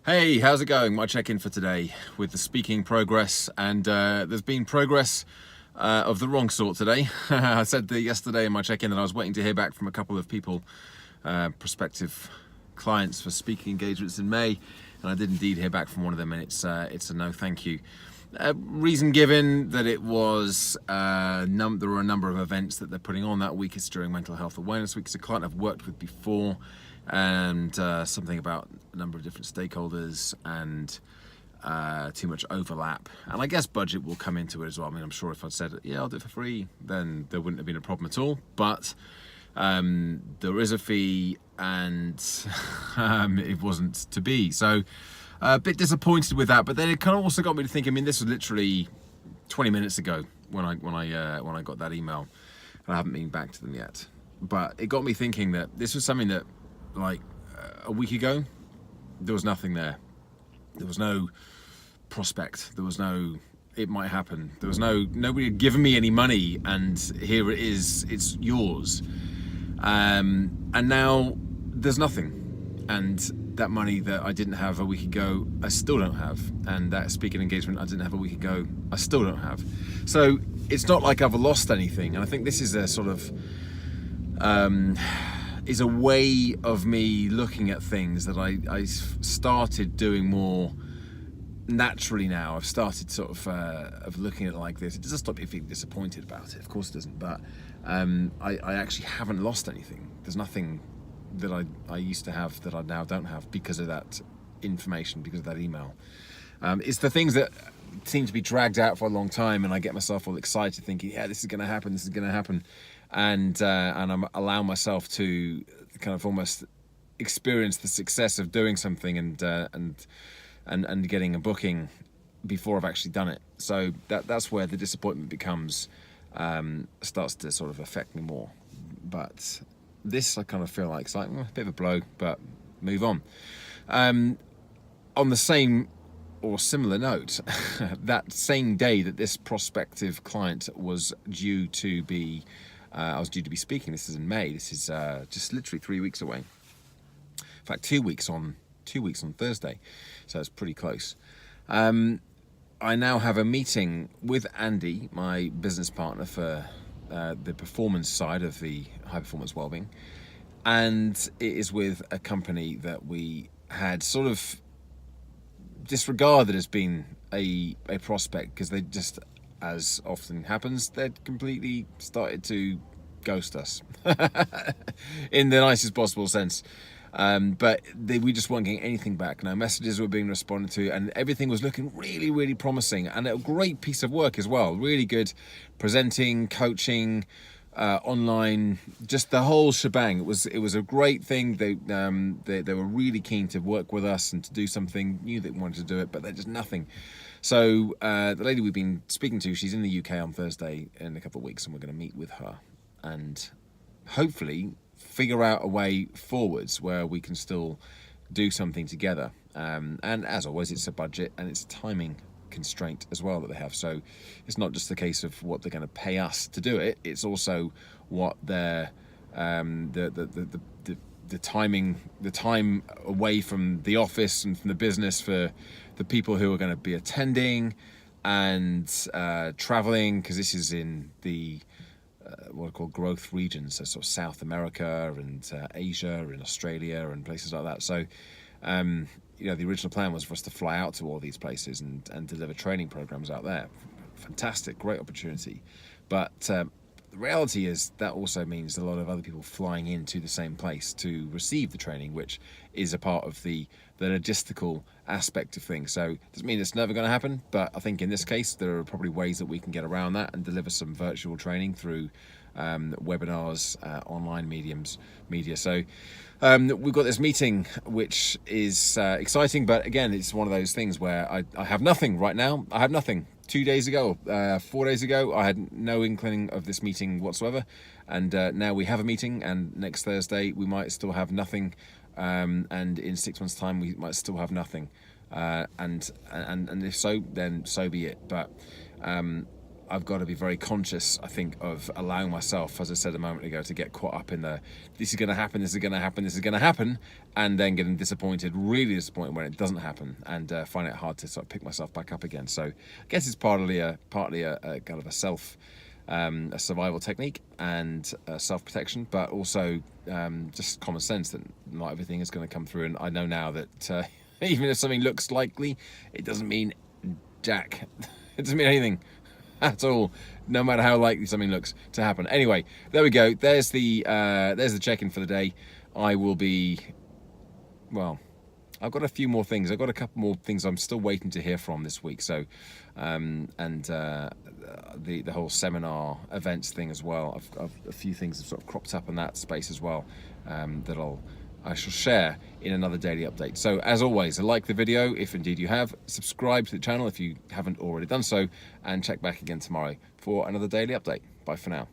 Hey, how's it going? My check-in for today with the speaking progress, and there's been progress of the wrong sort today. I said yesterday in my check-in that I was waiting to hear back from a couple of people, prospective clients for speaking engagements in May, and I did indeed hear back from one of them, and it's a no thank you. Reason given that it was there were a number of events that they're putting on that week. It's during Mental Health Awareness Week. It's a client I've worked with before, and something about a number of different stakeholders and too much overlap. And I guess budget will come into it as well. I mean, I'm sure if I'd said, yeah, I'll do it for free, then there wouldn't have been a problem at all. But there is a fee, and it wasn't to be. So a bit disappointed with that. But then it kind of also got me to think. I mean, this was literally 20 minutes ago when I got that email, and I haven't been back to them yet. But it got me thinking that this was something that, like, a week ago, there was nothing there. There was no prospect. There was no, it might happen. There was nobody had given me any money, and here it is, it's yours. And now there's nothing. And that money that I didn't have a week ago, I still don't have. And that speaking engagement I didn't have a week ago, I still don't have. So it's not like I've lost anything. And I think this is a sort of, is a way of me looking at things that I started doing more naturally now. I've started sort of looking at it like this. It doesn't stop me feeling disappointed about it, of course it doesn't, but I actually haven't lost anything. There's nothing that I used to have that I now don't have because of that information, because of that email. It's the things that seem to be dragged out for a long time, and I get myself all excited thinking, yeah, this is going to happen, this is going to happen. And I'm allowing myself to kind of almost experience the success of doing something and getting a booking before I've actually done it. So that's where the disappointment starts to sort of affect me more. But this I kind of feel like it's like a bit of a blow, but move on. On the same or similar note, that same day that this prospective client was due to be I was due to be speaking. This is in May. This is just literally 3 weeks away. In fact, 2 weeks on Thursday, so it's pretty close. I now have a meeting with Andy, my business partner for the performance side of the high performance wellbeing, and it is with a company that we had sort of disregarded as being a prospect because they just, as often happens, they'd completely started to ghost us in the nicest possible sense. But we just weren't getting anything back. No messages were being responded to, and everything was looking really, really promising, and a great piece of work as well. Really good presenting, coaching, online, just the whole shebang. It was a great thing. They were really keen to work with us and to do something. Knew they wanted to do it, but they're just nothing. So the lady we've been speaking to, she's in the UK on Thursday in a couple of weeks, and we're going to meet with her and hopefully figure out a way forwards where we can still do something together. And as always, it's a budget and it's a timing constraint as well that they have. So it's not just the case of what they're going to pay us to do it. It's also what their the time away from the office and from the business for the people who are going to be attending and traveling, because this is in the what are called growth regions, so sort of South America and Asia and Australia and places like that. So the original plan was for us to fly out to all these places and deliver training programs out there. Fantastic, great opportunity. But the reality is that also means a lot of other people flying into the same place to receive the training, which is a part of the logistical aspect of things. So it doesn't mean it's never going to happen, but I think in this case there are probably ways that we can get around that and deliver some virtual training through webinars, online media. So we've got this meeting, which is exciting, but again, it's one of those things where I have nothing right now. I have nothing. 2 days ago, 4 days ago, I had no inkling of this meeting whatsoever, and now we have a meeting, and next Thursday we might still have nothing, and in 6 months' time we might still have nothing, and if so, then so be it. But I've got to be very conscious, I think, of allowing myself, as I said a moment ago, to get caught up in the this is going to happen, this is going to happen, this is going to happen, and then getting disappointed, really disappointed when it doesn't happen, and find it hard to sort of pick myself back up again. So I guess it's partly a kind of a survival technique and self-protection, but also just common sense that not everything is going to come through. And I know now that even if something looks likely, it doesn't mean jack. It doesn't mean anything at all, no matter how likely something looks to happen. Anyway, there we go. There's the check-in for the day. I will be, well, I've got a few more things. I've got a couple more things I'm still waiting to hear from this week. So, the whole seminar events thing as well. I've a few things have sort of cropped up in that space as well, that I shall share in another daily update. So as always, like the video if indeed you have, subscribe to the channel if you haven't already done so, and check back again tomorrow for another daily update. Bye for now.